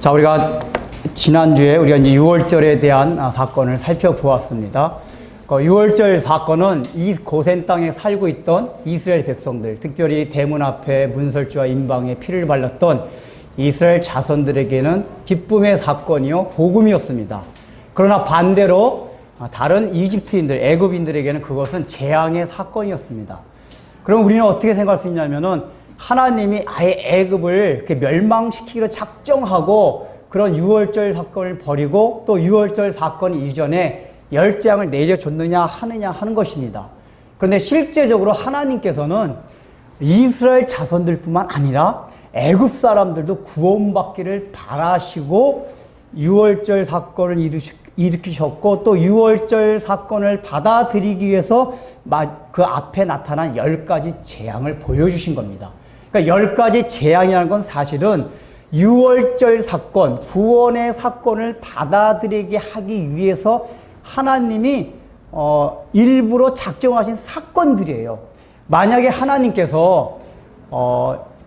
자, 우리가 지난주에 이제 6월절에 대한 사건을 살펴보았습니다. 6월절 사건은 이 고센 땅에 살고 있던 이스라엘 백성들, 특별히 대문 앞에 문설주와 임방에 피를 발랐던 이스라엘 자손들에게는 기쁨의 사건이요, 복음이었습니다. 그러나 반대로 다른 이집트인들, 애굽인들에게는 그것은 재앙의 사건이었습니다. 그럼 우리는 어떻게 생각할 수 있냐면은 하나님이 아예 애굽을 이렇게 멸망시키기로 작정하고 그런 6월절 사건을 벌이고 또 6월절 사건 이전에 열재앙을 내려줬느냐 하느냐 하는 것입니다. 그런데 실제적으로 하나님께서는 이스라엘 자손들뿐만 아니라 애굽 사람들도 구원받기를 바라시고 6월절 사건을 일으키셨고 또 6월절 사건을 받아들이기 위해서 그 앞에 나타난 10가지 재앙을 보여주신 겁니다. 그러니까 10가지 재앙이라는 건 사실은 6월절 사건, 구원의 사건을 받아들이게 하기 위해서 하나님이 일부러 작정하신 사건들이에요. 만약에 하나님께서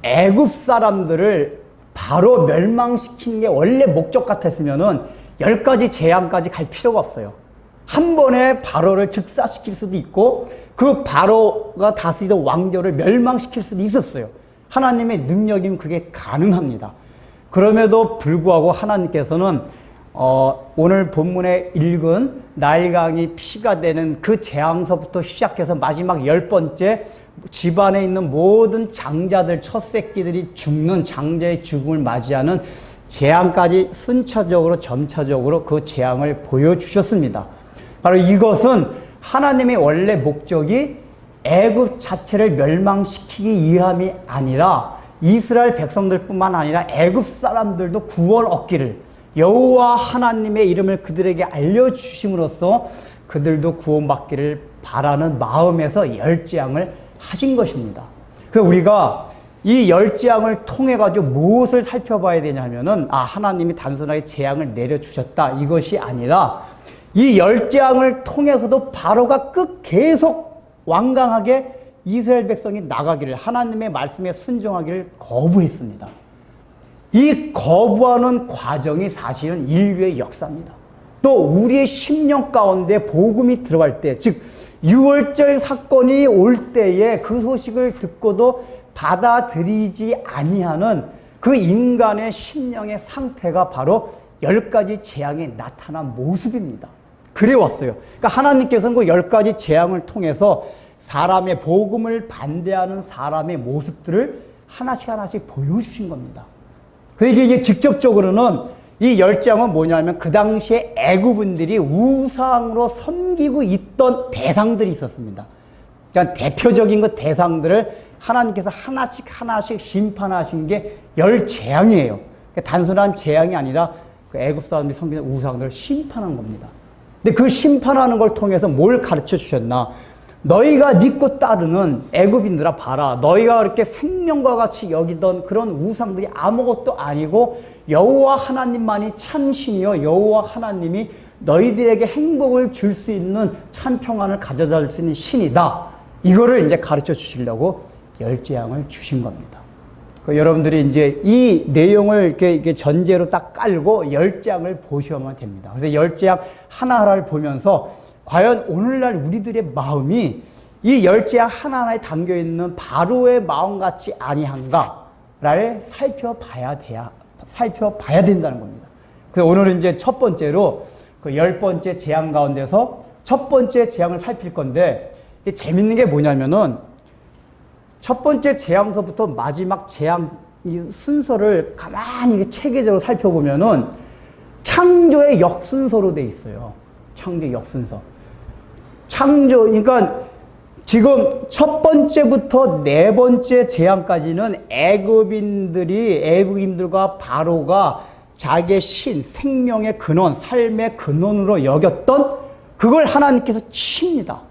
애굽 사람들을 바로 멸망시키는 게 원래 목적 같았으면은 10가지 재앙까지 갈 필요가 없어요. 한 번에 바로를 즉사시킬 수도 있고 그 바로가 다스리던 왕조를 멸망시킬 수도 있었어요. 하나님의 능력이면 그게 가능합니다. 그럼에도 불구하고 하나님께서는 오늘 본문에 읽은 나일강이 피가 되는 그 재앙서부터 시작해서 마지막 10번째 집안에 있는 모든 장자들, 첫 새끼들이 죽는 장자의 죽음을 맞이하는 재앙까지 순차적으로 점차적으로 그 재앙을 보여주셨습니다. 바로 이것은 하나님의 원래 목적이 애굽 자체를 멸망시키기 위함이 아니라 이스라엘 백성들뿐만 아니라 애굽 사람들도 구원 얻기를 여호와 하나님의 이름을 그들에게 알려주심으로써 그들도 구원받기를 바라는 마음에서 열재앙을 하신 것입니다. 그래서 우리가 이 열재앙을 통해 가지고 무엇을 살펴봐야 되냐면은 하나님이 단순하게 재앙을 내려주셨다 이것이 아니라 이 열재앙을 통해서도 바로가 계속 완강하게 이스라엘 백성이 나가기를 하나님의 말씀에 순종하기를 거부했습니다. 이 거부하는 과정이 사실은 인류의 역사입니다. 또 우리의 심령 가운데 복음이 들어갈 때, 즉 6월절 사건이 올 때에 그 소식을 듣고도 받아들이지 아니하는 그 인간의 심령의 상태가 바로 10가지 재앙에 나타난 모습입니다. 그래 왔어요. 그러니까 하나님께서는 그 10가지 재앙을 통해서 사람의 복음을 반대하는 사람의 모습들을 하나씩 하나씩 보여주신 겁니다. 그러니까 이게 직접적으로는 이 열재앙은 뭐냐면 그 당시에 애굽인들이 우상으로 섬기고 있던 대상들이 있었습니다. 그러니까 대표적인 그 대상들을 하나님께서 하나씩 하나씩 심판하신 게 열재앙이에요. 그러니까 단순한 재앙이 아니라 그 애굽 사람들이 섬기는 우상들을 심판한 겁니다. 근데 그 심판하는 걸 통해서 뭘 가르쳐 주셨나? 너희가 믿고 따르는 애굽인들아 봐라. 너희가 그렇게 생명과 같이 여기던 그런 우상들이 아무것도 아니고 여호와 하나님만이 참 신이요 여호와 하나님이 너희들에게 행복을 줄 수 있는 참 평안을 가져다 줄 수 있는 신이다. 이거를 이제 가르쳐 주시려고 열재앙을 주신 겁니다. 여러분들이 이제 이 내용을 이렇게 전제로 딱 깔고 열재앙을 보시면 됩니다. 그래서 열재앙 하나하나를 보면서 과연 오늘날 우리들의 마음이 이 열재앙 하나하나에 담겨있는 바로의 마음 같지 아니한가를 살펴봐야 된다는 겁니다. 그래서 오늘은 이제 첫 번째로 그 10번째 재앙 가운데서 첫 번째 재앙을 살필 건데 재밌는 게 뭐냐면은 첫 번째 재앙서부터 마지막 재앙 이 순서를 가만히 체계적으로 살펴보면은 창조의 역순서로 돼 있어요. 창조의 역순서. 그러니까 지금 첫 번째부터 네 번째 재앙까지는 애굽인들과 바로가 자기의 신, 생명의 근원, 삶의 근원으로 여겼던 그걸 하나님께서 치십니다.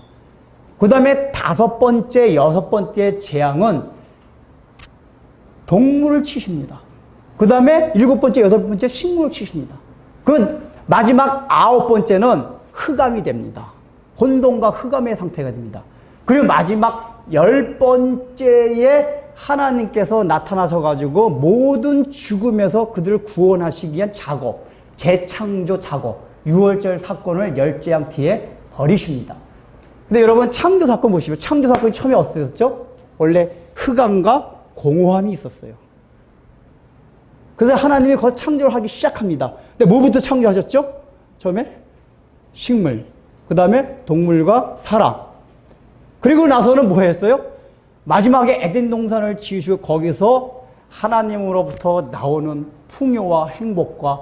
그 다음에 다섯 번째, 여섯 번째 재앙은 동물을 치십니다. 그 다음에 일곱 번째, 여덟 번째 식물을 치십니다. 그 마지막 아홉 번째는 흑암이 됩니다. 혼돈과 흑암의 상태가 됩니다. 그리고 마지막 10번째의 하나님께서 나타나셔가지고 모든 죽음에서 그들을 구원하시기 위한 작업, 재창조 작업, 6월절 사건을 열재앙 뒤에 버리십니다. 근데 여러분 창조 사건 보시면 창조 사건이 처음에 어땠었죠? 원래 흑암과 공허함이 있었어요. 그래서 하나님이 거기서 창조를 하기 시작합니다. 근데 뭐부터 창조하셨죠? 처음에 식물, 그 다음에 동물과 사람. 그리고 나서는 뭐 했어요? 마지막에 에덴 동산을 지으시고 거기서 하나님으로부터 나오는 풍요와 행복과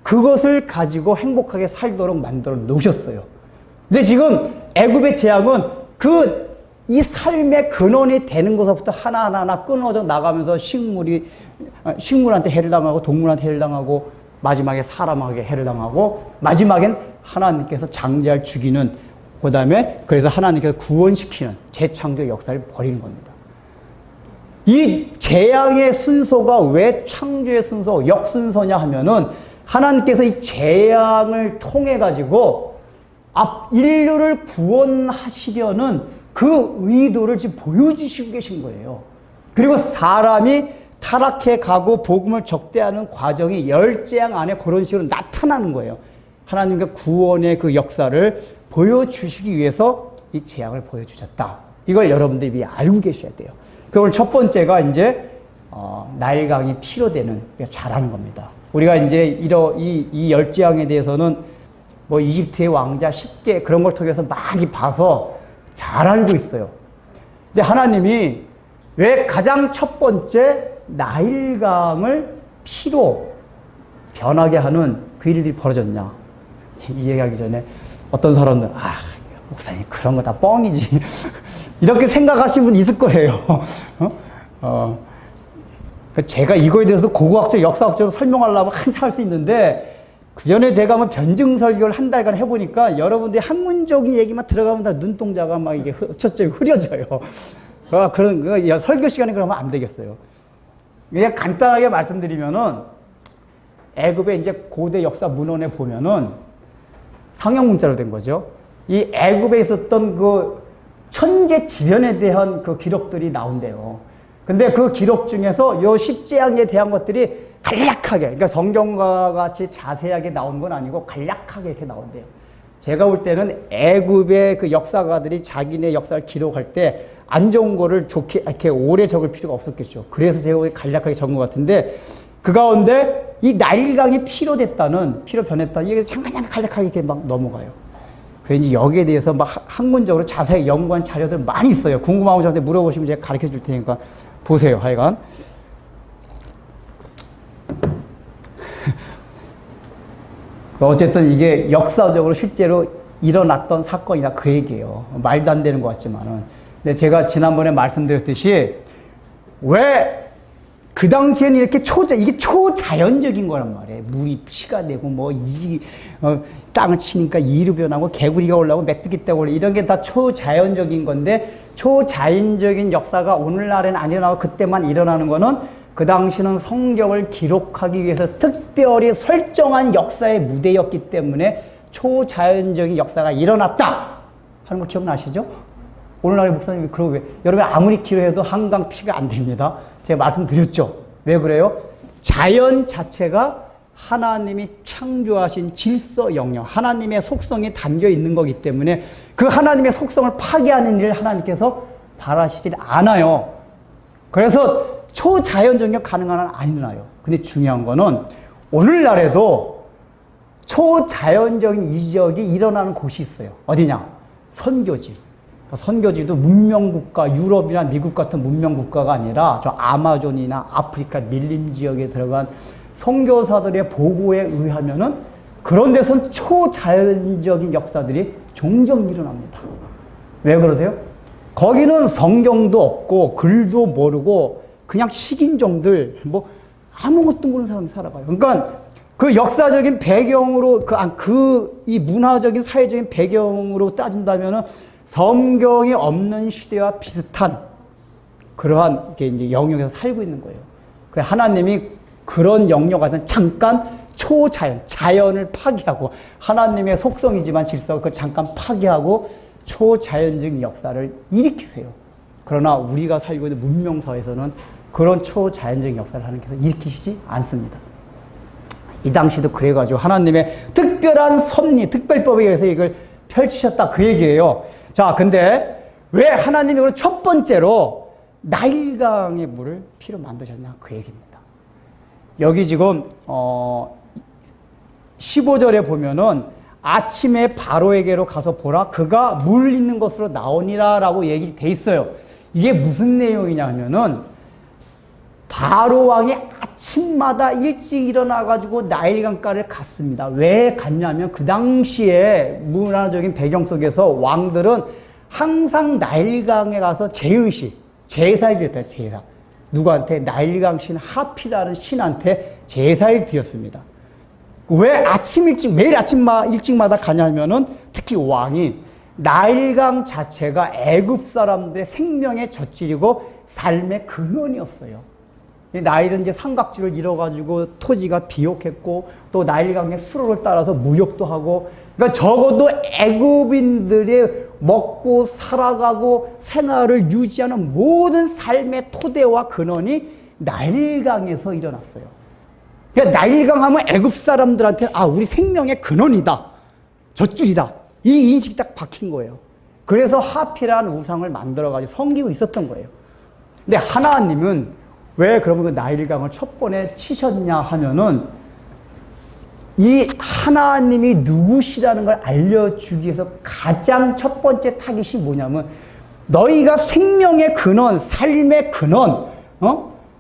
그것을 가지고 행복하게 살도록 만들어 놓으셨어요. 근데 지금 애굽의 재앙은 이 삶의 근원이 되는 것부터 하나하나 끊어져 나가면서 식물한테 해를 당하고 동물한테 해를 당하고 마지막에 사람에게 해를 당하고 마지막엔 하나님께서 장자를 죽이는 그 다음에 그래서 하나님께서 구원시키는 재창조 역사를 벌이는 겁니다. 이 재앙의 순서가 왜 창조의 순서, 역순서냐 하면은 하나님께서 이 재앙을 통해 가지고 인류를 구원하시려는 그 의도를 지금 보여주시고 계신 거예요. 그리고 사람이 타락해 가고 복음을 적대하는 과정이 열재앙 안에 그런 식으로 나타나는 거예요. 하나님과 구원의 그 역사를 보여주시기 위해서 이 재앙을 보여주셨다. 이걸 여러분들이 미리 알고 계셔야 돼요. 오늘 첫 번째가 이제 나일강이 피로 되는 잘하는 겁니다. 우리가 이제 이 열재앙에 대해서는 뭐 이집트의 왕자 10개 그런 걸 통해서 많이 봐서 잘 알고 있어요. 근데 하나님이 왜 가장 첫 번째 나일강을 피로 변하게 하는 그 일들이 벌어졌냐? 이 얘기하기 전에 어떤 사람들은 목사님 그런 거 다 뻥이지 이렇게 생각하시는 분 있을 거예요. 제가 이거에 대해서 고고학적, 역사학적으로 설명하려면 한참 할 수 있는데 그 전에 제가 뭐 변증 설교를 한 달간 해보니까 여러분들이 학문적인 얘기만 들어가면 다 눈동자가 막 이게 첫째 흐려져요. 그런 설교 시간에 그러면 안 되겠어요. 그냥 간단하게 말씀드리면은 애굽의 이제 고대 역사 문헌에 보면은 상형 문자로 된 거죠. 이 애굽에 있었던 그 천재지변에 대한 그 기록들이 나온대요. 근데 그 기록 중에서 요 십재앙에 대한 것들이 간략하게, 그러니까 성경과 같이 자세하게 나온 건 아니고 간략하게 이렇게 나온대요. 제가 볼 때는 애굽의 그 역사가들이 자기네 역사를 기록할 때 안 좋은 거를 좋게 이렇게 오래 적을 필요가 없었겠죠. 그래서 제가 간략하게 적은 것 같은데 그 가운데 이 나일강이 피로 변했다는 이게 잠깐 간략하게 이렇게 막 넘어가요. 그래서 여기에 대해서 막 학문적으로 자세히 연구한 자료들 많이 있어요. 궁금하면 저한테 물어보시면 제가 가르쳐 줄 테니까 보세요. 하여간. 어쨌든 이게 역사적으로 실제로 일어났던 사건이다 그 얘기예요. 말도 안 되는 것 같지만은. 근데 제가 지난번에 말씀드렸듯이 왜 그 당시에는 이렇게 이게 초자연적인 거란 말이에요. 물이 피가 되고 땅을 치니까 이루 변하고 개구리가 올라오고 메뚜기 떼가 올라오고 이런 게 다 초자연적인 건데 초자연적인 역사가 오늘날에는 안 일어나고 그때만 일어나는 거는 그 당시는 성경을 기록하기 위해서 특별히 설정한 역사의 무대였기 때문에 초자연적인 역사가 일어났다 하는 거 기억나시죠? 오늘날의 목사님이 그러고 여러분 아무리 기도해도 한강 피가 안 됩니다. 제가 말씀드렸죠. 왜 그래요? 자연 자체가 하나님이 창조하신 질서 영역, 하나님의 속성이 담겨 있는 거기 때문에 그 하나님의 속성을 파괴하는 일을 하나님께서 바라시질 않아요. 그래서 초자연적인 가능한 한 안 일어나요. 근데 중요한 거는 오늘날에도 초자연적인 이적이 일어나는 곳이 있어요. 어디냐? 선교지. 선교지도 문명국가, 유럽이나 미국 같은 문명국가가 아니라 저 아마존이나 아프리카 밀림 지역에 들어간 선교사들의 보고에 의하면은 그런 데선 초자연적인 역사들이 종종 일어납니다. 왜 그러세요? 거기는 성경도 없고 글도 모르고 그냥 식인종들 아무것도 모르는 사람이 살아가요. 그러니까 그 역사적인 배경으로 이 문화적인 사회적인 배경으로 따진다면은 성경이 없는 시대와 비슷한 그러한 게 이제 영역에서 살고 있는 거예요. 그 하나님이 그런 영역 안에서 잠깐 자연을 파괴하고 하나님의 속성이지만 질서를 그걸 잠깐 파괴하고 초자연적인 역사를 일으키세요. 그러나 우리가 살고 있는 문명사회에서는 그런 초자연적인 역사를 하나님께서 일으키시지 않습니다. 이 당시도 그래가지고 하나님의 특별한 섭리, 특별법에 의해서 이걸 펼치셨다 그 얘기예요. 자, 근데 왜 하나님이 그럼 첫 번째로 나일강의 물을 피로 만드셨냐 그 얘기입니다. 여기 지금 15절에 보면은 아침에 바로에게로 가서 보라 그가 물 있는 것으로 나오니라 라고 얘기 돼 있어요. 이게 무슨 내용이냐 하면은 바로 왕이 아침마다 일찍 일어나가지고 나일강가를 갔습니다. 왜 갔냐면 그 당시에 문화적인 배경 속에서 왕들은 항상 나일강에 가서 제의식, 제사를 드렸다, 제사. 누구한테? 나일강 신 하피라는 신한테 제사를 드렸습니다. 왜 아침 일찍, 매일 아침 일찍마다 가냐면은 특히 왕이 나일강 자체가 애굽 사람들의 생명의 젖줄이고 삶의 근원이었어요. 나일은 이제 삼각줄을 이뤄가지고 토지가 비옥했고 또 나일강의 수로를 따라서 무역도 하고 그러니까 적어도 애굽인들이 먹고 살아가고 생활을 유지하는 모든 삶의 토대와 근원이 나일강에서 일어났어요. 그러니까 나일강 하면 애굽 사람들한테 우리 생명의 근원이다. 젖줄이다. 이 인식이 딱 박힌 거예요. 그래서 하피라는 우상을 만들어가지고 섬기고 있었던 거예요. 근데 하나님은 왜 그러면 그 나일강을 첫 번에 치셨냐 하면은 이 하나님이 누구시라는 걸 알려주기 위해서 가장 첫 번째 타깃이 뭐냐면 너희가 생명의 근원, 삶의 근원,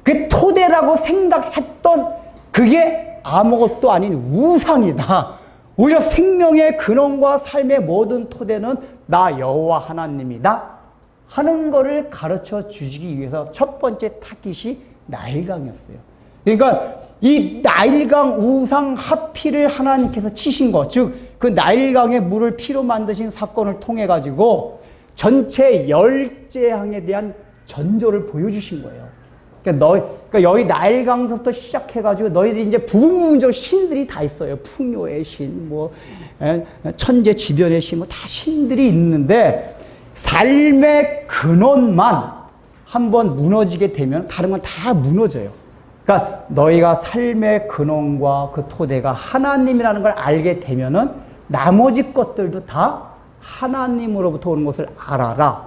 그 토대라고 생각했던 그게 아무것도 아닌 우상이다. 오히려 생명의 근원과 삶의 모든 토대는 나 여호와 하나님이다. 하는 거를 가르쳐 주시기 위해서 첫 번째 타깃이 나일강이었어요. 그러니까 이 나일강 우상 하피를 하나님께서 치신 것, 즉 그 나일강의 물을 피로 만드신 사건을 통해 가지고 전체 열재앙에 대한 전조를 보여주신 거예요. 그러니까 여기 나일강부터 시작해가지고 너희들이 이제 부분적으로 신들이 다 있어요. 풍요의 신, 천재지변의 신, 다 신들이 있는데 삶의 근원만 한번 무너지게 되면 다른 건 다 무너져요. 그러니까 너희가 삶의 근원과 그 토대가 하나님이라는 걸 알게 되면은 나머지 것들도 다 하나님으로부터 오는 것을 알아라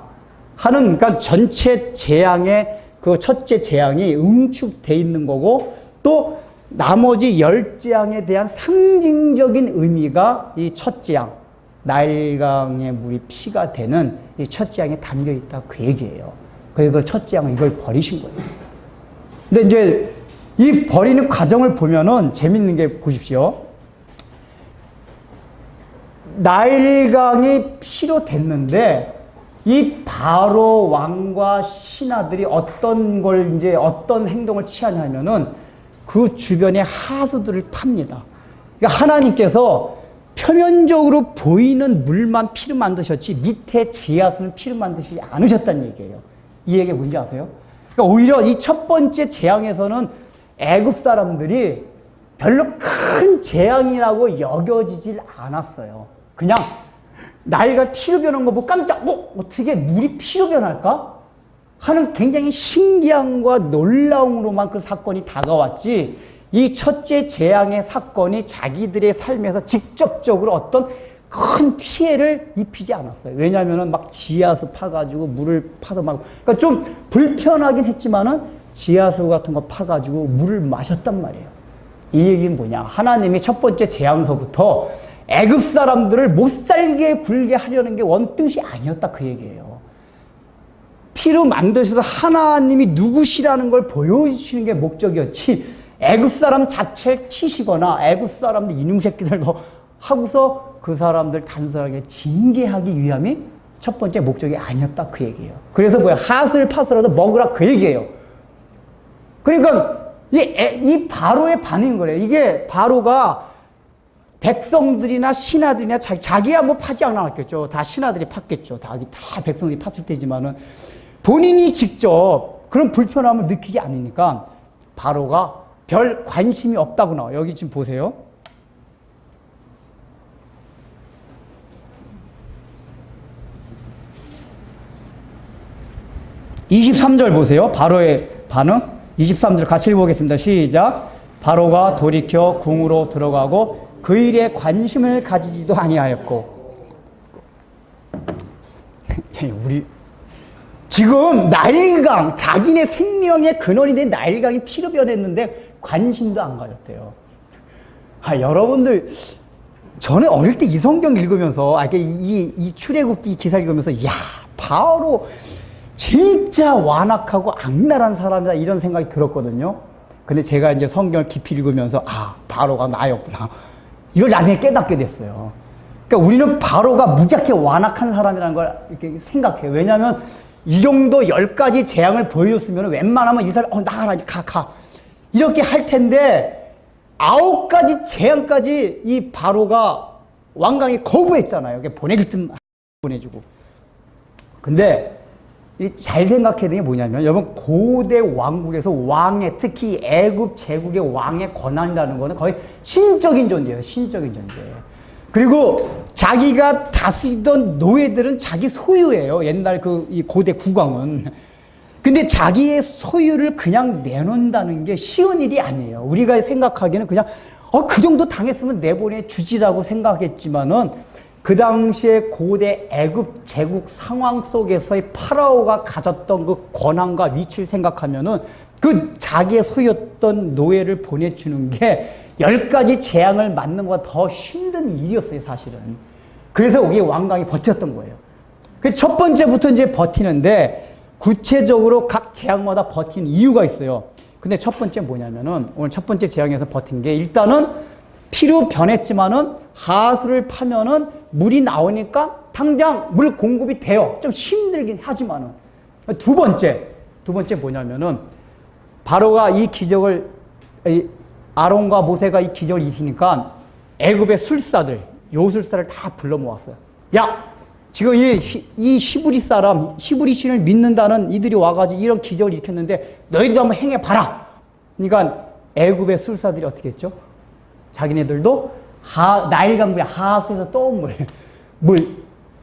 하는, 그러니까 전체 재앙의 그 첫째 재앙이 응축돼 있는 거고 또 나머지 열 재앙에 대한 상징적인 의미가 이 첫 재앙, 나일강의 물이 피가 되는 이 첫 재앙에 담겨 있다 그 얘기예요. 그래서 그 첫 재앙은 이걸 버리신 거예요. 근데 이제 이 버리는 과정을 보면은 재밌는 게 보십시오. 나일강이 피로 됐는데 이 바로 왕과 신하들이 어떤 행동을 취하냐면은 그 주변에 하수들을 팝니다. 그러니까 하나님께서 표면적으로 보이는 물만 피로 만드셨지 밑에 지하수는 피로 만드시지 않으셨다는 얘기예요. 이 얘기 뭔지 아세요? 그러니까 오히려 이 첫 번째 재앙에서는 애굽 사람들이 별로 큰 재앙이라고 여겨지질 않았어요. 그냥 나일강 피로 변한 거 보고 깜짝 어떻게 물이 피로 변할까? 하는 굉장히 신기함과 놀라움으로만 그 사건이 다가왔지 이 첫째 재앙의 사건이 자기들의 삶에서 직접적으로 어떤 큰 피해를 입히지 않았어요. 왜냐하면 막 지하수 파가지고 물을 파서 그러니까 좀 불편하긴 했지만은 지하수 같은 거 파가지고 물을 마셨단 말이에요. 이 얘기는 뭐냐? 하나님이 첫 번째 재앙서부터 애굽 사람들을 못 살게 굴게 하려는 게 원뜻이 아니었다 그 얘기예요. 피로 만드셔서 하나님이 누구시라는 걸 보여주시는 게 목적이었지 애굽 사람 자체를 치시거나 애굽 사람들 이놈 새끼들 하고서 그 사람들 단순하게 징계하기 위함이 첫 번째 목적이 아니었다 그 얘기예요. 그래서 하수를 파서라도 먹으라 그 얘기예요. 그러니까 이 바로의 반응인 거예요. 이게 바로가 백성들이나 신하들이나 자기야 파지 않았겠죠. 다 신하들이 팠겠죠. 다 백성들이 팠을 때지만은 본인이 직접 그런 불편함을 느끼지 않으니까 바로가 별 관심이 없다고 나와요. 여기 지금 보세요. 23절 보세요. 바로의 반응. 23절 같이 읽어보겠습니다. 시작. 바로가 돌이켜 궁으로 들어가고 그 일에 관심을 가지지도 아니하였고. 우리 지금 나일강, 자기네 생명의 근원이 된 나일강이 피로 변했는데 관심도 안 가졌대요. 여러분들, 저는 어릴 때 이 성경 읽으면서, 이 출애굽기 기사 읽으면서, 야, 바로 진짜 완악하고 악랄한 사람이다, 이런 생각이 들었거든요. 근데 제가 이제 성경을 깊이 읽으면서, 바로가 나였구나. 이걸 나중에 깨닫게 됐어요. 그러니까 우리는 바로가 무지하게 완악한 사람이라는 걸 이렇게 생각해요. 왜냐하면 이 정도 10가지 재앙을 보여줬으면 웬만하면 이 사람, 나가라, 가. 이렇게 할 텐데, 9가지 재앙까지 이 바로가 왕강이 거부했잖아요. 보내줄 듯 보내주고. 근데 잘 생각해야 되는 게 뭐냐면, 여러분, 고대 왕국에서 왕의, 특히 애굽 제국의 왕의 권한이라는 거는 거의 신적인 존재예요. 신적인 존재예요. 그리고 자기가 다스리던 노예들은 자기 소유예요. 옛날 이 고대 국왕은. 근데 자기의 소유를 그냥 내놓는다는 게 쉬운 일이 아니에요. 우리가 생각하기에는 그냥, 그 정도 당했으면 내보내 주지라고 생각했지만은, 그 당시에 고대 애굽 제국 상황 속에서의 파라오가 가졌던 그 권한과 위치를 생각하면은, 그 자기의 소유였던 노예를 보내주는 게 10가지 재앙을 맞는 것보다 더 힘든 일이었어요, 사실은. 그래서 우리 왕강이 버텼던 거예요. 그 첫 번째부터 이제 버티는데, 구체적으로 각 재앙마다 버티는 이유가 있어요. 근데 첫 번째 뭐냐면은, 오늘 첫 번째 재앙에서 버틴 게, 일단은 피로 변했지만은 하수를 파면은 물이 나오니까 당장 물 공급이 돼요. 좀 힘들긴 하지만은. 두 번째 뭐냐면은, 바로가 이 기적을, 아론과 모세가 이 기적을 이기니까 애굽의 술사들, 요술사를 다 불러 모았어요. 야, 지금 이 히브리 사람, 히브리 신을 믿는다는 이들이 와가지고 이런 기적을 일으켰는데 너희들도 한번 행해봐라. 그러니까 애굽의 술사들이 어떻게 했죠? 자기네들도 나일강물에 하수에서 떠온 물.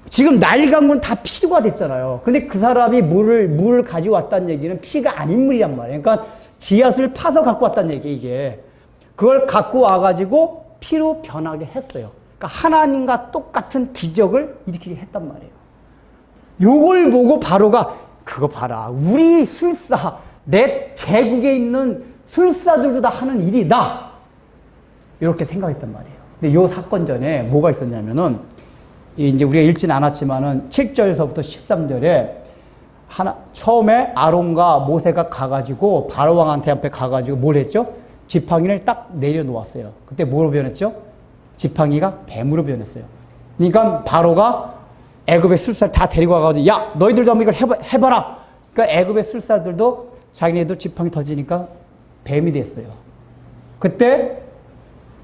지금 나일강물은 다 피가 됐잖아요. 근데 그 사람이 물을 가지고 왔다는 얘기는 피가 아닌 물이란 말이에요. 그러니까 지하수를 파서 갖고 왔다는 얘기예요, 이게. 그걸 갖고 와가지고 피로 변하게 했어요. 그러니까 하나님과 똑같은 기적을 일으키게 했단 말이에요. 요걸 보고 바로가, 그거 봐라, 우리 술사, 내 제국에 있는 술사들도 다 하는 일이다, 이렇게 생각했단 말이에요. 근데 요 사건 전에 뭐가 있었냐면은, 이제 우리가 읽진 않았지만은 7절에서부터 13절에 처음에 아론과 모세가 가가지고 바로 왕한테 앞에 가가지고 뭘 했죠? 지팡이를 딱 내려놓았어요. 그때 뭐로 변했죠? 지팡이가 뱀으로 변했어요. 그러니까 바로가 애굽의 술사를 다 데리고 와가지고, 야, 너희들도 한번 이걸 해봐라. 그러니까 애굽의 술사들도 자기네들 지팡이 터지니까 뱀이 됐어요. 그때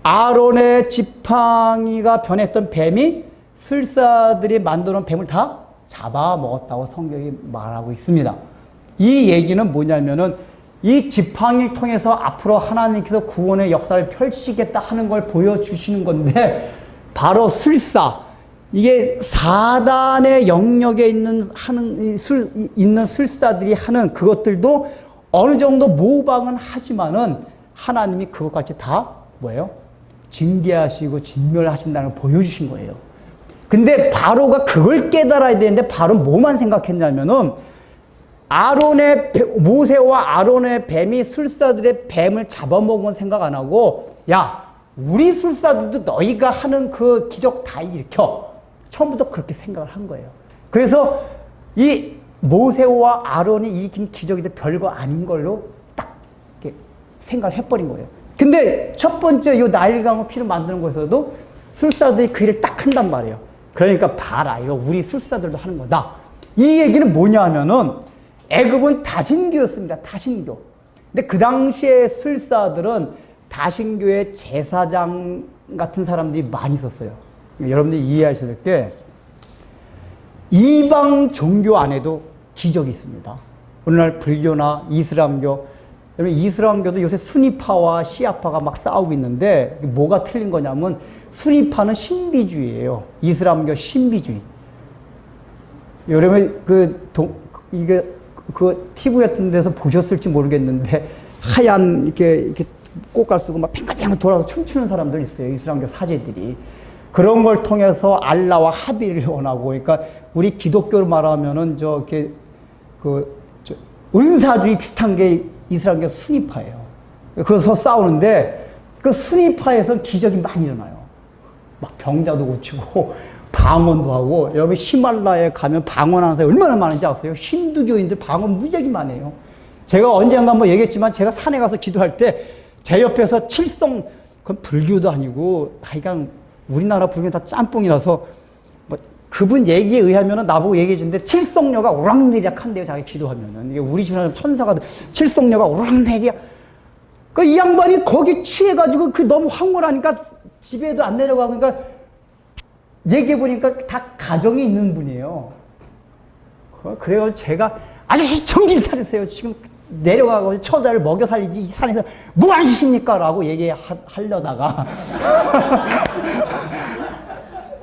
아론의 지팡이가 변했던 뱀이 술사들이 만들어 놓은 뱀을 다 잡아먹었다고 성경이 말하고 있습니다. 이 얘기는 뭐냐면은, 이 지팡이를 통해서 앞으로 하나님께서 구원의 역사를 펼치겠다 하는 걸 보여주시는 건데, 바로 술사, 이게 사단의 영역에 있는 술사들이 하는 그것들도 어느 정도 모방은 하지만은 하나님이 그것까지 다 뭐예요? 징계하시고 진멸하신다는 걸 보여주신 거예요. 근데 바로가 그걸 깨달아야 되는데, 바로는 뭐만 생각했냐면은, 모세와 아론의 뱀이 술사들의 뱀을 잡아먹은 생각 안 하고, 야, 우리 술사들도 너희가 하는 그 기적 다 일으켜. 처음부터 그렇게 생각을 한 거예요. 그래서 이 모세와 아론이 일으킨 기적이 별거 아닌 걸로 딱 생각을 해버린 거예요. 근데 첫 번째 요 나일강을 피를 만드는 것에서도 술사들이 그 일을 딱 한단 말이에요. 그러니까 봐라, 이거 우리 술사들도 하는 거다. 이 얘기는 뭐냐 하면은, 애굽은 다신교였습니다. 다신교. 근데 그 당시에 술사들은 다신교의 제사장 같은 사람들이 많이 있었어요. 여러분들이 이해하셔야 될 게, 이방 종교 안에도 기적이 있습니다. 오늘날 불교나 이슬람교, 여러분 이슬람교도 요새 수니파와 시아파가 막 싸우고 있는데, 뭐가 틀린 거냐면, 수니파는 신비주의예요. 이슬람교 신비주의. 여러분 이게 그 TV 같은 데서 보셨을지 모르겠는데 하얀 이렇게 꽃갈 쓰고 막 팽글팽글 돌아서 춤추는 사람들 있어요. 이슬람교 사제들이. 그런 걸 통해서 알라와 합의를 원하고, 그러니까 우리 기독교로 말하면은 은사주의 비슷한 게 이슬람교 순위파예요. 그래서 싸우는데 그 순위파에서 기적이 많이 일어나요. 막 병자도 고치고 방언도 하고. 여기 히말라야에 가면 방언하는 사람이 얼마나 많은지 아세요? 힌두교인들 방언 무지하게 많아요. 제가 언젠가 한번 얘기했지만 제가 산에 가서 기도할 때 제 옆에서 칠성, 그건 불교도 아니고 하여간 우리나라 불교는 다 짬뽕이라서 뭐 그분 얘기에 의하면은 나보고 얘기해 주는데 칠성녀가 오락내리락 한대요. 자기 기도하면은. 이게 우리 주변에 천사가 칠성녀가 오락내리락. 그 이 양반이 거기 취해가지고 그 너무 황홀하니까 집에도 안 내려가고, 그러니까 얘기해 보니까 다 가정이 있는 분이에요. 그래요. 제가 아저씨 정신 차리세요. 지금 내려가고 처자를 먹여 살리지 이 산에서 뭐 하는 짓입니까? 라고 얘기하려다가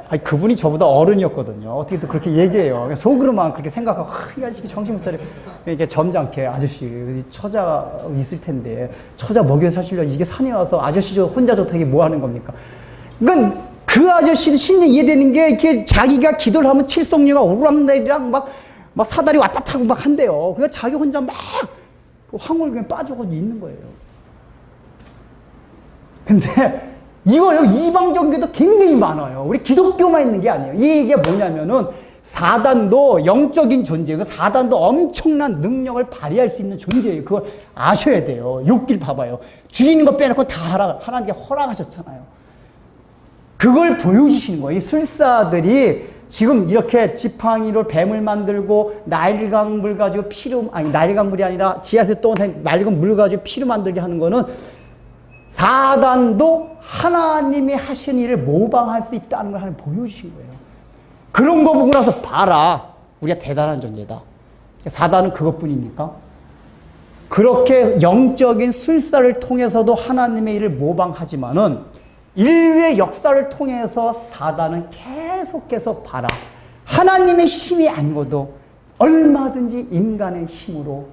아니, 그분이 저보다 어른이었거든요. 어떻게 또 그렇게 얘기해요. 속으로만 그렇게 생각하고 이 아저씨 정신 못 차려. 이렇게 점잖게 아저씨 처자 있을 텐데 처자 먹여 사시려고 이게 산에 와서 아저씨 저 혼자 좋다기 뭐 하는 겁니까? 그러니까 그 아저씨도 심리 이해되는 게 이렇게 자기가 기도를 하면 칠성녀가 오락내리락 막 사다리 왔다 타고 막 한대요. 그러니까 자기 혼자 막 황홀경에 빠져가지고 있는 거예요. 근데 이거요, 이방 종교도 굉장히 많아요. 우리 기독교만 있는 게 아니에요. 이게 뭐냐면은 사단도 영적인 존재예요. 사단도 엄청난 능력을 발휘할 수 있는 존재예요. 그걸 아셔야 돼요. 욕길 봐봐요. 주인인 거 빼놓고 다 하나님께 허락하셨잖아요. 그걸 보여주시는 거예요. 이 술사들이 지금 이렇게 지팡이로 뱀을 만들고 나일강물 가지고 나일강물이 아니라 지하에서 떠오는 맑은 물 가지고 피로 만들게 하는 거는 사단도 하나님이 하신 일을 모방할 수 있다는 걸 하나님 보여주신 거예요. 그런 거 보고 나서 봐라. 우리가 대단한 존재다. 사단은 그것뿐입니까? 그렇게 영적인 술사를 통해서도 하나님의 일을 모방하지만은 인류의 역사를 통해서 사단은 계속해서 봐라. 하나님의 힘이 아니고도 얼마든지 인간의 힘으로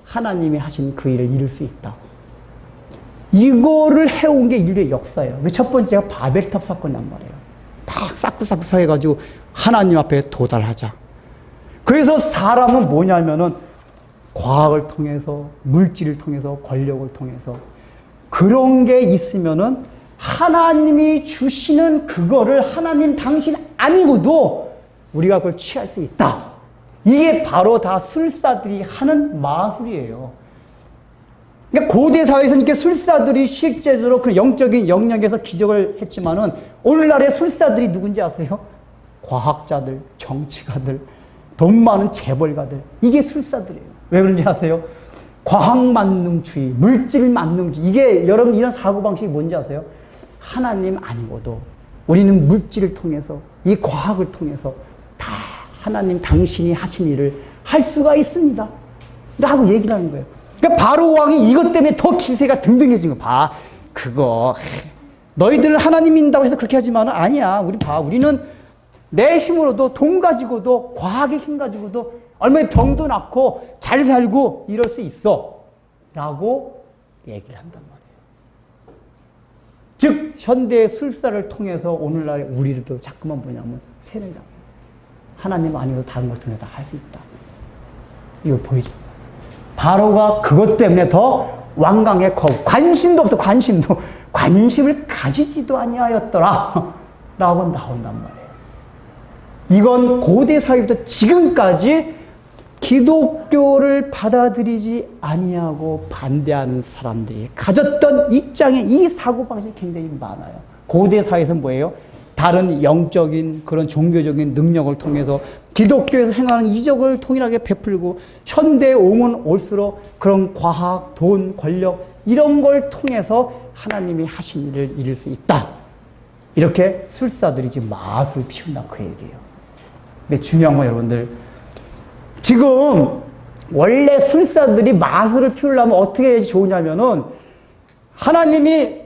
하나님이 하신 그 일을 이룰 수 있다. 이거를 해온 게 인류의 역사예요. 그 첫 번째가 바벨탑 사건이란 말이에요. 막 싸꾸싸꾸 해가지고 하나님 앞에 도달하자. 그래서 사람은 뭐냐면은 과학을 통해서, 물질을 통해서, 권력을 통해서 그런 게 있으면은 하나님이 주시는 그거를 하나님 당신 아니고도 우리가 그걸 취할 수 있다. 이게 바로 다 술사들이 하는 마술이에요. 그러니까 고대 사회에서는 이렇게 술사들이 실제적으로 그 영적인 영역에서 기적을 했지만은 오늘날의 술사들이 누군지 아세요? 과학자들, 정치가들, 돈 많은 재벌가들. 이게 술사들이에요. 왜 그런지 아세요? 과학만능주의, 물질만능주의. 이게 여러분 이런 사고방식이 뭔지 아세요? 하나님 아니고도 우리는 물질을 통해서 이 과학을 통해서 다 하나님 당신이 하신 일을 할 수가 있습니다. 라고 얘기를 하는 거예요. 그러니까 바로 왕이 이것 때문에 더 기세가 등등해진 거 봐. 그거 너희들은 하나님 믿는다고 해서 그렇게 하지만 아니야. 우리는 내 힘으로도 돈 가지고도 과학의 힘 가지고도 얼마나 병도 낫고 잘 살고 이럴 수 있어. 라고 얘기를 한단 말이에요. 즉 현대의 술사를 통해서 오늘날 우리도 자꾸만 뭐냐면 세뇌다. 하나님 아니고 다른 걸 통해서 다 할 수 있다. 이걸 보여줍니다. 바로가 그것 때문에 더 완강의 관심도 없어. 관심을 가지지도 아니하였더라 라고 나온단 말이에요. 이건 고대 사회부터 지금까지 기독교를 받아들이지 아니하고 반대하는 사람들이 가졌던 입장의 이 사고방식이 굉장히 많아요. 고대 사회에서는 뭐예요? 다른 영적인 그런 종교적인 능력을 통해서 기독교에서 행하는 이적을 통일하게 베풀고 현대에 오면 올수록 그런 과학, 돈, 권력 이런 걸 통해서 하나님이 하신 일을 이룰 수 있다. 이렇게 술사들이 지금 마술을 피운다 그 얘기예요. 근데 중요한 건 여러분들 지금 원래 술사들이 마술을 피우려면 어떻게 해야지 좋으냐면은 하나님이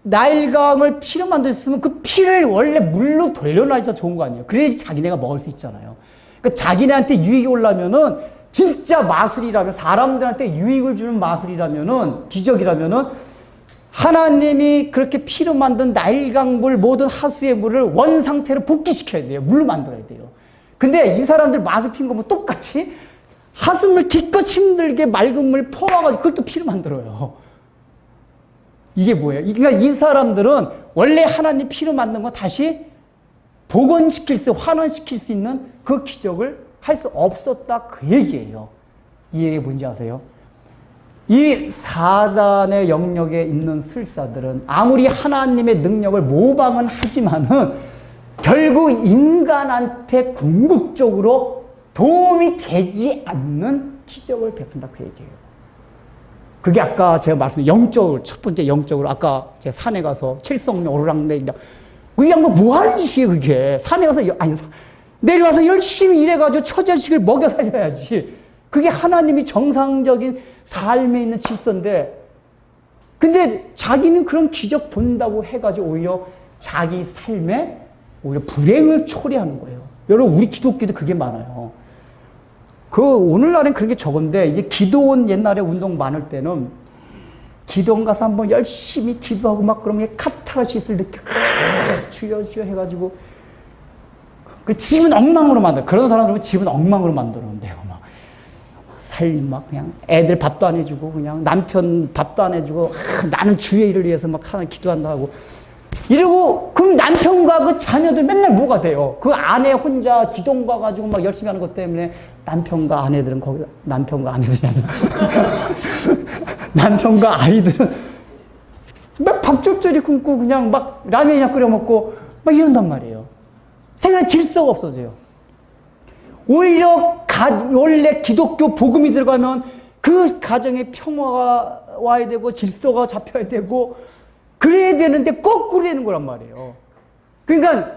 나일강을 피로 만들었으면 그 피를 원래 물로 돌려놔야 더 좋은 거 아니에요. 그래야지 자기네가 먹을 수 있잖아요. 그러니까 자기네한테 유익이 오려면은 진짜 마술이라면, 사람들한테 유익을 주는 마술이라면은, 기적이라면은, 하나님이 그렇게 피로 만든 나일강물 모든 하수의 물을 원 상태로 복귀시켜야 돼요. 물로 만들어야 돼요. 근데 이 사람들 마술 피는 거 보면 똑같이 하수물 기껏 힘들게 맑은 물 퍼와가지고 그걸 또 피로 만들어요. 이게 뭐예요? 그러니까 이 사람들은 원래 하나님 피로 만든 거 다시 복원시킬 수, 환원시킬 수 있는 그 기적을 할 수 없었다, 그 얘기예요. 이 얘기 뭔지 아세요? 이 사단의 영역에 있는 술사들은 아무리 하나님의 능력을 모방은 하지만은 결국 인간한테 궁극적으로 도움이 되지 않는 기적을 베푼다, 그 얘기예요. 그게 아까 제가 말씀드린 영적으로, 첫 번째 영적으로, 아까 제가 산에 가서 칠성령 오르락내리락, 이 양반 뭐 하는 짓이에요, 그게. 산에 가서, 아니, 내려와서 열심히 일해가지고 처자식을 먹여 살려야지. 그게 하나님이 정상적인 삶에 있는 질서인데, 근데 자기는 그런 기적 본다고 해가지고 오히려 자기 삶에 오히려 불행을 초래하는 거예요. 여러분, 우리 기독교도 그게 많아요. 오늘날엔 그런 게 적은데, 이제 기도원 옛날에 운동 많을 때는 기도원 가서 한번 열심히 기도하고 막 그러면 카타르시스를 느끼고, 주여, 주여 해가지고, 그 집은 엉망으로 만들어. 그런 사람들은 집은 엉망으로 만들었는데요. 막 그냥 애들 밥도 안 해주고, 그냥 남편 밥도 안 해주고, 나는 주의 일을 위해서 막 하나 기도한다 하고. 이러고, 그럼 남편과 그 자녀들 맨날 뭐가 돼요? 그 아내 혼자 기동 가가지고 막 열심히 하는 것 때문에 남편과 아내들은 거기서, 남편과 아내들이 아니라. 남편과 아이들은 막 밥 쫄쫄이 굶고 그냥 막 라면이나 끓여 먹고 막 이런단 말이에요. 생활에 질서가 없어져요. 오히려 원래 기독교 복음이 들어가면 그 가정에 평화가 와야 되고 질서가 잡혀야 되고 그래야 되는데 거꾸로 되는 거란 말이에요. 그러니까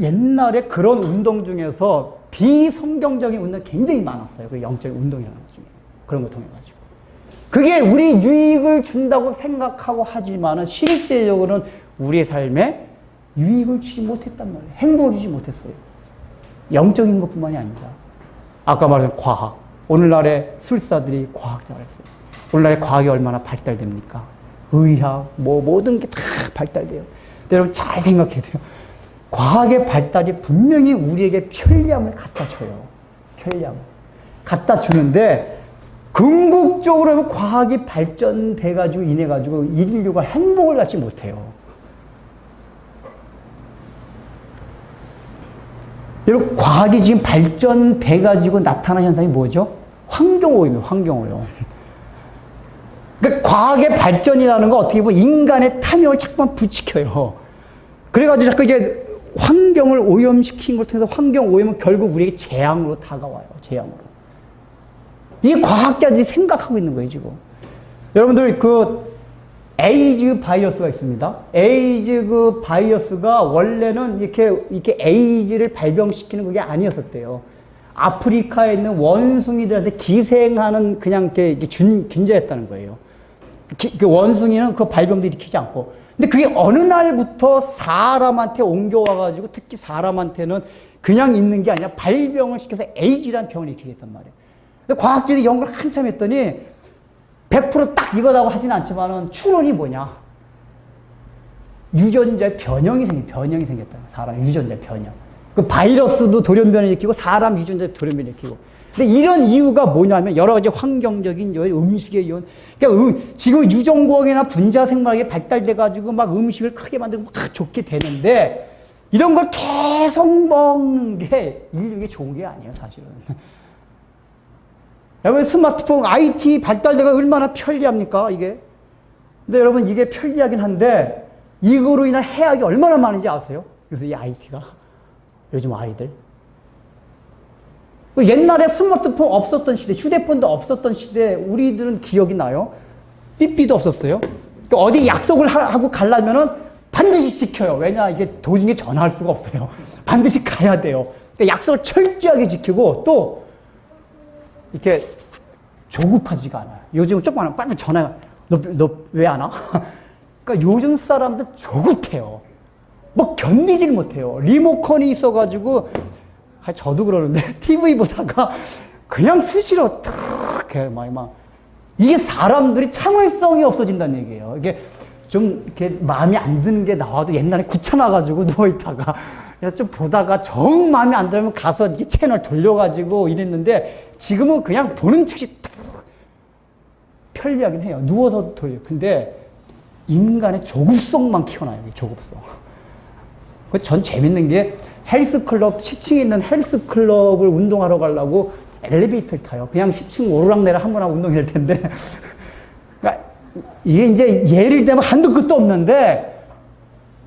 옛날에 그런 운동 중에서 비성경적인 운동이 굉장히 많았어요. 그 영적인 운동이라는 것 중에. 그런 거 통해가지고. 그게 우리 유익을 준다고 생각하고 하지만은 실제적으로는 우리의 삶에 유익을 주지 못했단 말이에요. 행복을 주지 못했어요. 영적인 것뿐만이 아닙니다. 아까 말한 과학. 오늘날의 술사들이 과학자가 됐어요. 오늘날의 과학이 얼마나 발달됩니까? 의학, 모든 게 다 발달돼요. 여러분 잘 생각해야 돼요. 과학의 발달이 분명히 우리에게 편리함을 갖다 줘요. 편리함을. 갖다 주는데, 궁극적으로 과학이 발전돼가지고, 인해가지고, 인류가 행복을 갖지 못해요. 여러분, 과학이 지금 발전돼가지고 나타난 현상이 뭐죠? 환경오염이에요, 환경오염. 그러니까 과학의 발전이라는 건 어떻게 보면 인간의 탐욕을 자꾸만 부추겨요. 그래가지고 자꾸 이제 환경을 오염시킨 걸 통해서 환경 오염은 결국 우리에게 재앙으로 다가와요, 재앙으로. 이게 과학자들이 생각하고 있는 거예요, 지금. 여러분들, 에이즈 바이러스가 있습니다. 에이즈 바이러스가 원래는 이렇게 에이즈를 발병시키는 그게 아니었었대요. 아프리카에 있는 원숭이들한테 기생하는 그냥 이렇게 균자였다는 거예요. 그 원숭이는 그 발병도 일으키지 않고. 근데 그게 어느 날부터 사람한테 옮겨와가지고 특히 사람한테는 그냥 있는 게 아니라 발병을 시켜서 에이즈라는 병을 일으키겠단 말이에요. 근데 과학자들이 연구를 한참 했더니 100% 이거라고 하진 않지만은 추론이 뭐냐? 유전자의 변형이 생겼다. 사람 유전자의 변형. 그 바이러스도 돌연변을 일으키고 사람 유전자의 돌연변을 일으키고. 근데 이런 이유가 뭐냐면 여러 가지 환경적인 요인, 음식의 요인. 그러니까 지금 유전공학이나 분자생물학이 발달돼가지고 막 음식을 크게 만들고 막 좋게 되는데 이런 걸 계속 먹는 게 인류에게 좋은 게 아니에요, 사실은. 여러분, 스마트폰, IT 발달돼가 얼마나 편리합니까, 이게? 근데 여러분, 이게 편리하긴 한데, 이거로 인한 해악이 얼마나 많은지 아세요? 그래서 이 IT가. 요즘 아이들. 옛날에 스마트폰 없었던 시대, 휴대폰도 없었던 시대, 우리들은 기억이 나요? 삐삐도 없었어요. 어디 약속을 하고 가려면은 반드시 지켜요. 왜냐, 이게 도중에 전화할 수가 없어요. 반드시 가야 돼요. 그러니까 약속을 철저하게 지키고, 또, 이렇게 조급하지가 않아요. 요즘은 조금 빨리 전화, 너 왜 안 와? 그러니까 요즘 사람들 조급해요. 뭐 견디질 못해요. 리모컨이 있어가지고 저도 그러는데 TV 보다가 그냥 수시로 탁 막 이게 사람들이 참을성이 없어진다는 얘기예요. 이게 좀 이렇게 마음에 안 드는 게 나와도 옛날에 귀찮아가지고 누워있다가 그래서 좀 보다가 정 마음에 안 들면 가서 이렇게 채널 돌려가지고 이랬는데 지금은 그냥 보는 즉시 탁 편리하긴 해요. 누워서 돌려. 근데 인간의 조급성만 키워놔요. 조급성. 전 재밌는 게 헬스클럽, 10층에 있는 헬스클럽을 운동하러 가려고 엘리베이터를 타요. 그냥 10층 오르락내락 한 번 하고 운동해야 될 텐데. 그러니까 이게 이제 예를 들면 한도 끝도 없는데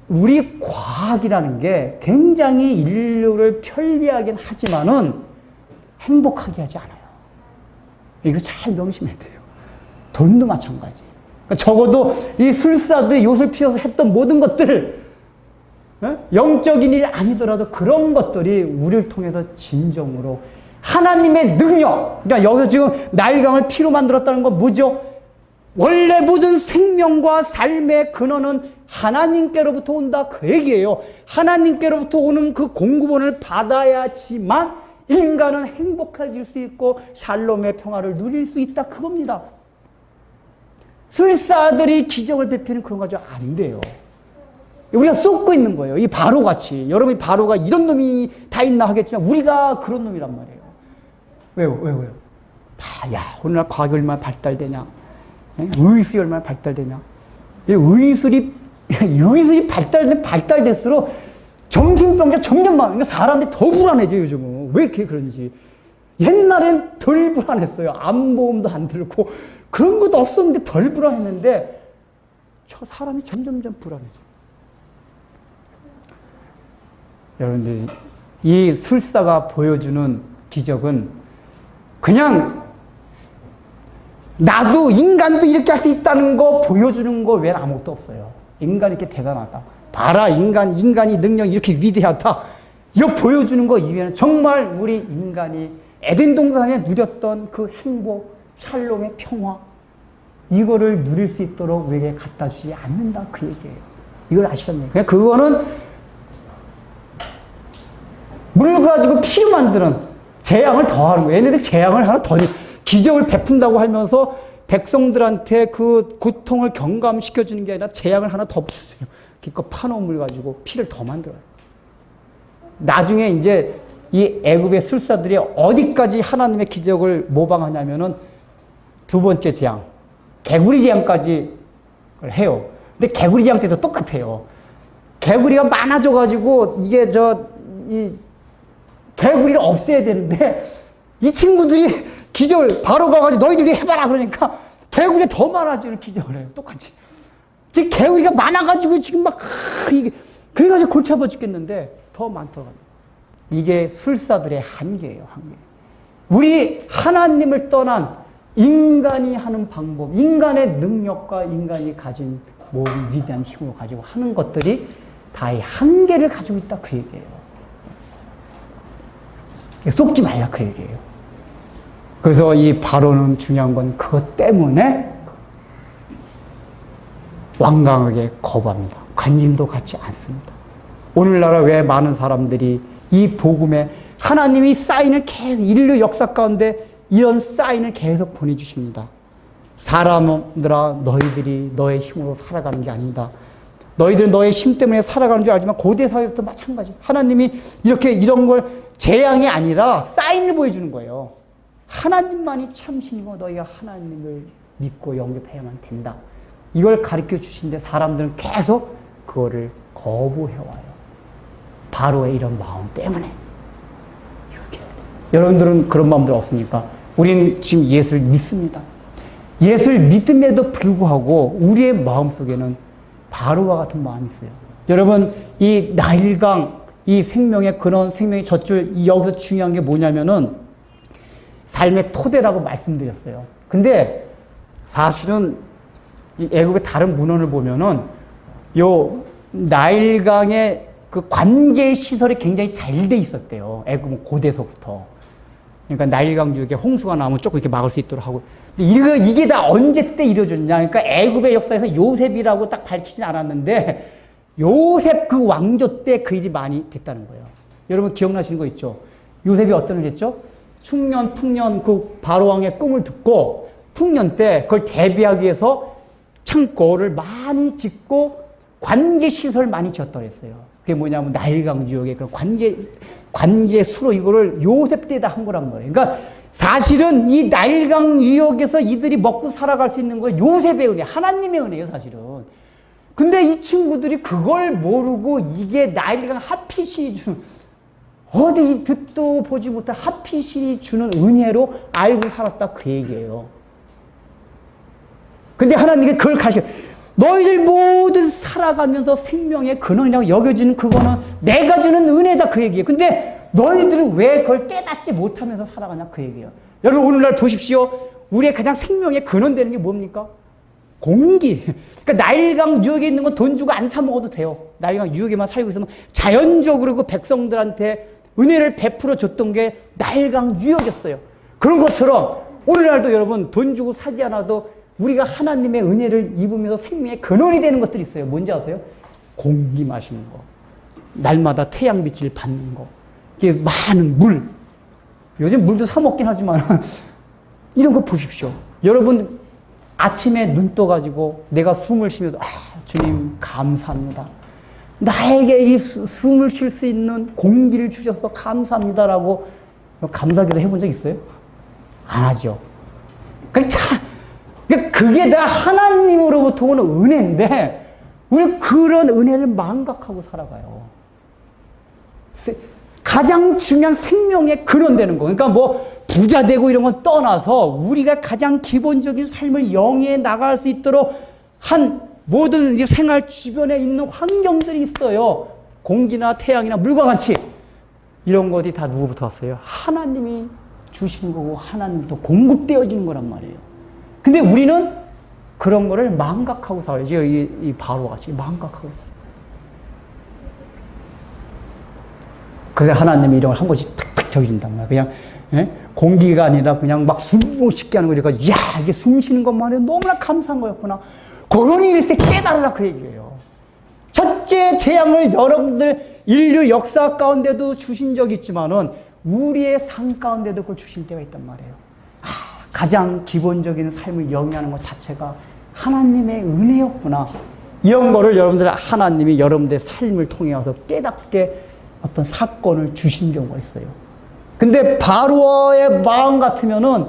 우리 과학이라는 게 굉장히 인류를 편리하긴 하지만은 행복하게 하지 않아요. 이거 잘 명심해야 돼요. 돈도 마찬가지. 그러니까 적어도 이 술사들이 요술 피워서 했던 모든 것들, 영적인 일이 아니더라도 그런 것들이 우리를 통해서 진정으로 하나님의 능력, 그러니까 여기서 지금 나일강을 피로 만들었다는 건 뭐죠? 원래 모든 생명과 삶의 근원은 하나님께로부터 온다 그 얘기예요. 하나님께로부터 오는 그 공급원을 받아야지만 인간은 행복해질 수 있고 샬롬의 평화를 누릴 수 있다 그겁니다. 술사들이 기적을 베푸는 그런 거 가지고 안 돼요. 우리가 쏟고 있는 거예요. 이 바로같이. 여러분이 바로가 이런 놈이 다 있나 하겠지만 우리가 그런 놈이란 말이에요. 왜요? 야, 오늘날 과학이 얼마나 발달되냐. 의술이 얼마나 발달되냐. 의술이 발달될수록 정신병자 점점 많아. 그러니까 사람들이 더 불안해져, 요즘은. 왜 이렇게 그런지. 옛날엔 덜 불안했어요. 암보험도 안 들고. 그런 것도 없었는데 덜 불안했는데, 사람이 점점점 불안해져. 여러분들, 이 술사가 보여주는 기적은 그냥 나도 인간도 이렇게 할 수 있다는 거 보여주는 거 외에는 아무것도 없어요. 인간이 이렇게 대단하다. 봐라, 인간이 능력이 이렇게 위대하다. 이거 보여주는 거 이외에는 정말 우리 인간이 에덴 동산에 누렸던 그 행복, 샬롬의 평화, 이거를 누릴 수 있도록 우리에게 갖다 주지 않는다. 그 얘기예요. 이걸 아시잖아요. 그냥 그거는 물 가지고 피로 만드는 재앙을 더하는 거예요. 얘네들 재앙을 하나 더, 기적을 베푼다고 하면서 백성들한테 그 고통을 경감시켜주는 게 아니라 재앙을 하나 더 붙여줘요. 기껏 파놓은 물 가지고 피를 더 만들어요. 나중에 이제 이 애굽의 술사들이 어디까지 하나님의 기적을 모방하냐면은 두 번째 재앙, 개구리 재앙까지 해요. 근데 개구리 재앙 때도 똑같아요. 개구리가 많아져가지고 이게 개구리를 없애야 되는데 이 친구들이 기적을 바로 가가지고 너희들이 해봐라 그러니까 개구리가 더 많아지는 기적을 해요. 똑같이. 지금 개구리가 많아가지고 지금 막 그래가지고 골치 아파 죽겠는데 더 많더라고요. 이게 술사들의 한계예요. 한계. 우리 하나님을 떠난 인간이 하는 방법, 인간의 능력과 인간이 가진 모든 위대한 힘을 가지고 하는 것들이 다의 한계를 가지고 있다 그 얘기예요. 속지 말라 그 얘기예요. 그래서 이 바로는 중요한 건 그것 때문에 완강하게 거부합니다. 관심도 갖지 않습니다. 오늘날에 왜 많은 사람들이 이 복음에 하나님이 사인을 계속 인류 역사 가운데 이런 사인을 계속 보내주십니다. 사람들아 너희들이 너의 힘으로 살아가는 게 아니다. 너희들은 너의 힘 때문에 살아가는 줄 알지만 고대 사회부터 마찬가지. 하나님이 이렇게 이런 걸 재앙이 아니라 사인을 보여주는 거예요. 하나님만이 참신이고 너희가 하나님을 믿고 영접해야만 된다. 이걸 가르쳐 주시는데 사람들은 계속 그거를 거부해와요. 바로의 이런 마음 때문에. 이렇게. 여러분들은 그런 마음들 없습니까? 우리는 지금 예수를 믿습니다. 예수를 믿음에도 불구하고 우리의 마음속에는 바로와 같은 마음이 있어요. 여러분, 이 나일강, 이 생명의 근원, 생명의 젖줄, 여기서 중요한 게 뭐냐면은 삶의 토대라고 말씀드렸어요. 근데 사실은 이 애국의 다른 문헌을 보면은 요 나일강의 그 관계 시설이 굉장히 잘 돼 있었대요. 애국 고대서부터. 그러니까 나일강 지역에 홍수가 나면 조금 이렇게 막을 수 있도록 하고. 이게 다 언제 때 이루어졌냐. 그러니까 애굽의 역사에서 요셉이라고 딱 밝히진 않았는데 요셉 그 왕조 때 그 일이 많이 됐다는 거예요. 여러분 기억나시는 거 있죠? 요셉이 어떤 일 했죠? 충년, 풍년 그 바로왕의 꿈을 듣고 풍년 때 그걸 대비하기 위해서 창고를 많이 짓고 관계시설 많이 지었다고 했어요. 그게 뭐냐면 나일강 지역의 그런 관계수로 이거를 요셉 때다 한 거란 말이에요. 그러니까 사실은 이 나일강 유역에서 이들이 먹고 살아갈 수 있는 건 요셉의 은혜, 하나님의 은혜예요, 사실은. 근데 이 친구들이 그걸 모르고 이게 나일강 핫핏이 주는, 어디 듣도 보지 못한 핫핏이 주는 은혜로 알고 살았다, 그 얘기예요. 근데 하나님께 그걸 가시고, 너희들 모두 살아가면서 생명의 근원이라고 여겨지는 그거는 내가 주는 은혜다, 그 얘기예요. 근데 너희들은 왜 그걸 깨닫지 못하면서 살아가냐, 그 얘기예요. 여러분, 오늘날 보십시오. 우리의 가장 생명의 근원 되는 게 뭡니까? 공기. 그러니까 나일강 유역에 있는 건 돈 주고 안 사 먹어도 돼요. 나일강 유역에만 살고 있으면 자연적으로 그 백성들한테 은혜를 베풀어 줬던 게 나일강 유역이었어요. 그런 것처럼 오늘날도 여러분 돈 주고 사지 않아도 우리가 하나님의 은혜를 입으면서 생명의 근원이 되는 것들이 있어요. 뭔지 아세요? 공기 마시는 거, 날마다 태양빛을 받는 거, 이게 많은 물. 요즘 물도 사 먹긴 하지만 이런 거 보십시오. 여러분 아침에 눈 떠가지고 내가 숨을 쉬면서 주님 감사합니다. 나에게 이 숨을 쉴 수 있는 공기를 주셔서 감사합니다라고 감사기도 해본 적 있어요? 안 하죠. 그게 다 하나님으로부터 오는 은혜인데 우리는 그런 은혜를 망각하고 살아가요. 가장 중요한 생명의 근원 되는 거. 그러니까 뭐 부자 되고 이런 건 떠나서 우리가 가장 기본적인 삶을 영위해 나갈 수 있도록 한 모든 이제 생활 주변에 있는 환경들이 있어요. 공기나 태양이나 물과 같이. 이런 것이 다 누구부터 왔어요? 하나님이 주신 거고 하나님부터 공급되어지는 거란 말이에요. 근데 우리는 그런 거를 망각하고 살아요. 이 바로같이 망각하고 살아요. 그래서 하나님이 이런 걸 한 번씩 탁탁 적어준단 말이에요. 그냥 공기가 아니라 그냥 막 숨 못 쉬게 하는 거니까 이게 숨 쉬는 것만 해도 너무나 감사한 거였구나. 그런 일일 때 깨달으라, 그 얘기예요. 첫째 재앙을 여러분들 인류 역사 가운데도 주신 적이 있지만은 우리의 삶 가운데도 그걸 주신 때가 있단 말이에요. 가장 기본적인 삶을 영위하는 것 자체가 하나님의 은혜였구나. 이런 거를 여러분들 하나님이 여러분들의 삶을 통해 와서 깨닫게 어떤 사건을 주신 경우가 있어요. 근데 바로의 마음 같으면은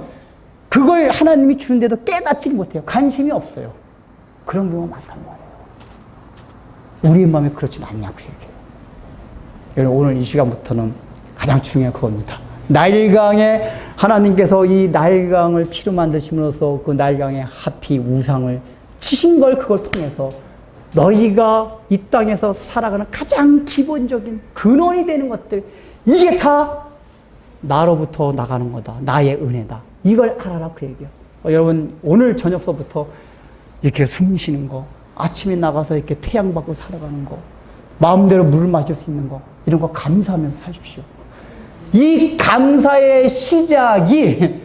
그걸 하나님이 주는데도 깨닫지 못해요. 관심이 없어요. 그런 경우가 많단 말이에요. 우리의 마음이 그렇진 않냐고 얘기해요. 여러분, 오늘 이 시간부터는 가장 중요한 그겁니다. 나일강에 하나님께서 이 나일강을 피로 만드심으로써 그 나일강의 하피 우상을 치신 걸, 그걸 통해서 너희가 이 땅에서 살아가는 가장 기본적인 근원이 되는 것들, 이게 다 나로부터 나가는 거다. 나의 은혜다. 이걸 알아라, 그 얘기예요. 여러분, 오늘 저녁서부터 이렇게 숨 쉬는 거, 아침에 나가서 이렇게 태양 받고 살아가는 거, 마음대로 물을 마실 수 있는 거, 이런 거 감사하면서 사십시오. 이 감사의 시작이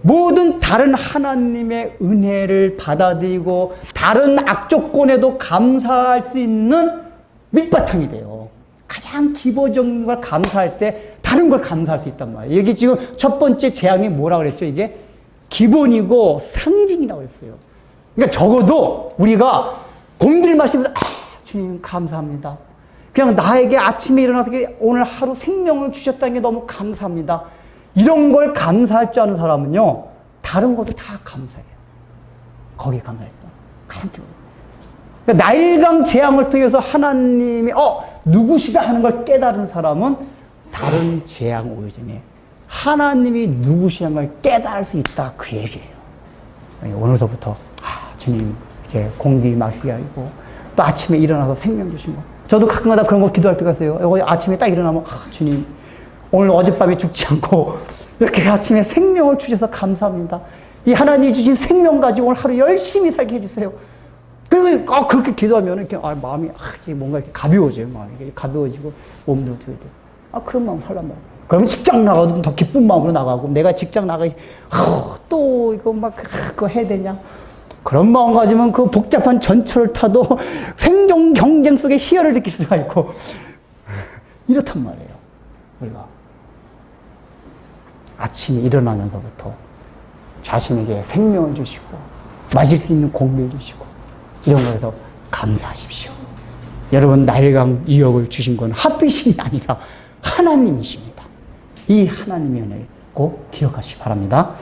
모든 다른 하나님의 은혜를 받아들이고 다른 악조건에도 감사할 수 있는 밑바탕이 돼요. 가장 기본적인 걸 감사할 때 다른 걸 감사할 수 있단 말이에요. 여기 지금 첫 번째 재앙이 뭐라고 그랬죠? 이게 기본이고 상징이라고 했어요. 그러니까 적어도 우리가 공기를 마시면서 주님 감사합니다. 그냥 나에게 아침에 일어나서 오늘 하루 생명을 주셨다는 게 너무 감사합니다. 이런 걸 감사할 줄 아는 사람은요, 다른 것도 다 감사해요. 거기에 감사했어. 가장 기본. 그러니까 나일강 재앙을 통해서 하나님이 누구시다 하는 걸 깨달은 사람은 다른 재앙 오전에 하나님이 누구시라는 걸 깨달을 수 있다, 그 얘기예요. 오늘서부터 주님 이렇게 공기 마시게 하고 또 아침에 일어나서 생명 주신 거. 저도 가끔가다 그런 거 기도할 때가 있어요. 아침에 딱 일어나면 주님 오늘 어젯밤에 죽지 않고 이렇게 아침에 생명을 주셔서 감사합니다. 이 하나님이 주신 생명 가지고 오늘 하루 열심히 살게 해주세요. 그리고 그렇게 기도하면 이렇게 마음이 뭔가 이렇게 가벼워져요. 마음이 이렇게 가벼워지고 몸도 어떻게 돼요. 그런 마음 살란 말이에요. 그러면 직장 나가도 더 기쁜 마음으로 나가고, 내가 직장 나가기 또 이거 막 그거 해야 되냐? 그런 마음 가지면 그 복잡한 전철을 타도 생존 경쟁 속에 희열을 느낄 수가 있고 이렇단 말이에요. 우리가 아침에 일어나면서부터 자신에게 생명을 주시고 마실 수 있는 공기를 주시고 이런 것에서 감사하십시오. 여러분, 나일강 유역을 주신 건 핫빛이 아니라 하나님이십니다. 이 하나님의 은혜를 꼭 기억하시기 바랍니다.